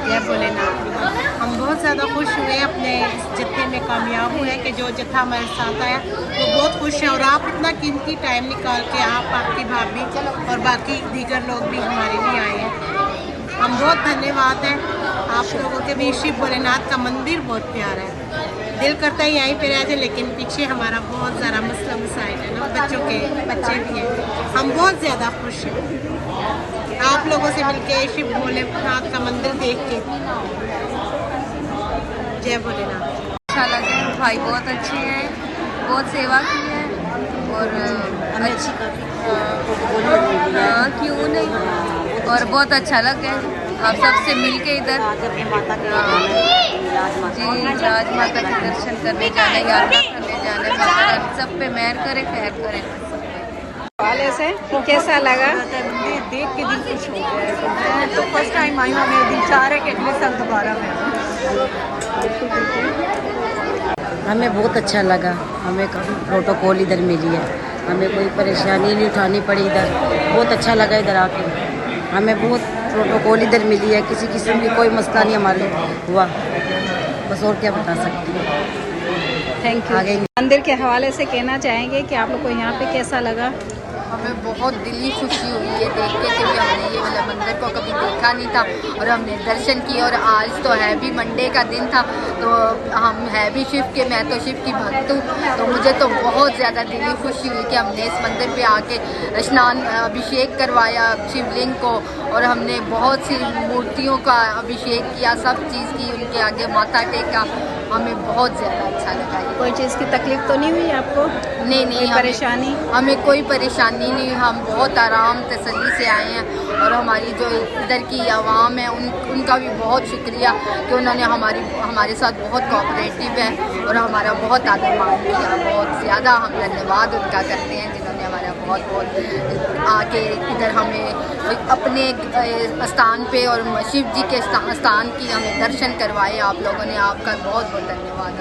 जय भोलेनाथ। हम बहुत ज़्यादा खुश हुए अपने इस जत्थे में कामयाब हुए कि जो जत्था हमारे साथ आया वो बहुत खुश है। और आप इतना कीमती टाइम निकाल के आप आपकी भाभी और बाकी दीगर लोग भी हमारे लिए आए हैं। हम बहुत धन्यवाद हैं आप लोगों के भी। शिव भोलेनाथ का मंदिर बहुत प्यारा है, दिल करता है यहीं पे रह जाए, लेकिन पीछे हमारा बहुत ज़्यादा मसला मसाइल है ना, बच्चों के बच्चे भी हैं। हम बहुत ज़्यादा खुश हैं आप लोगों से मिलके, शिव भोलेनाथ का मंदिर देख के। जय भोलेनाथ। अच्छा लगा, भाई बहुत अच्छे हैं, बहुत सेवा की है और अच्छी हाँ क्यों नहीं, और बहुत अच्छा लगा आप सबसे मिलके इधर जी राजमाता के दर्शन करने जाना, यात्रा करने जाना, सब पे मेहर करे, खैर करे। वाले से कैसा लगा? देख के दिल खुश हो गया। मैं तो फर्स्ट टाइम आई हूँ, मेरे दिल चाह रहे कि अगले साल दोबारा में। हमें बहुत अच्छा लगा, हमें प्रोटोकॉल इधर मिली है, हमें कोई परेशानी नहीं उठानी पड़ी इधर। बहुत अच्छा लगा इधर आके, हमें बहुत प्रोटोकॉल इधर मिली है, किसी किस्म की कोई मसला नहीं हमारे हुआ, बस और क्या बता सकती हूँ। Thank you. मंदिर के हवाले से कहना चाहेंगे कि आप लोग को यहाँ पे कैसा लगा? हमें बहुत दिली खुशी हुई है देख के कि हमने ये वाला मंदिर को कभी देखा नहीं था और हमने दर्शन किए। और आज तो है भी मंडे का दिन था, तो हम है भी शिव के, मैं तो शिव की भक्त हूँ, तो मुझे तो बहुत ज़्यादा दिली खुशी हुई कि हमने इस मंदिर पे आके स्नान अभिषेक करवाया शिवलिंग को, और हमने बहुत सी मूर्तियों का अभिषेक किया, सब चीज़ की, उनके आगे माथा टेका। हमें बहुत ज़्यादा अच्छा लगा। कोई चीज़ की तकलीफ तो नहीं हुई आपको? नहीं परेशानी? हमें कोई परेशानी नहीं, हम बहुत आराम तसल्ली से आए हैं। और हमारी जो इधर की आवाम है उनका भी बहुत शुक्रिया कि उन्होंने हमारे साथ बहुत कोऑपरेटिव है और हमारा बहुत आदर मान किया। बहुत ज़्यादा हम धन्यवाद उनका करते हैं जिन्होंने हमारा बहुत आके इधर हमें अपने स्थान पे और शिव जी के स्थान की हमें दर्शन करवाए। आप लोगों ने, आपका बहुत बहुत धन्यवाद।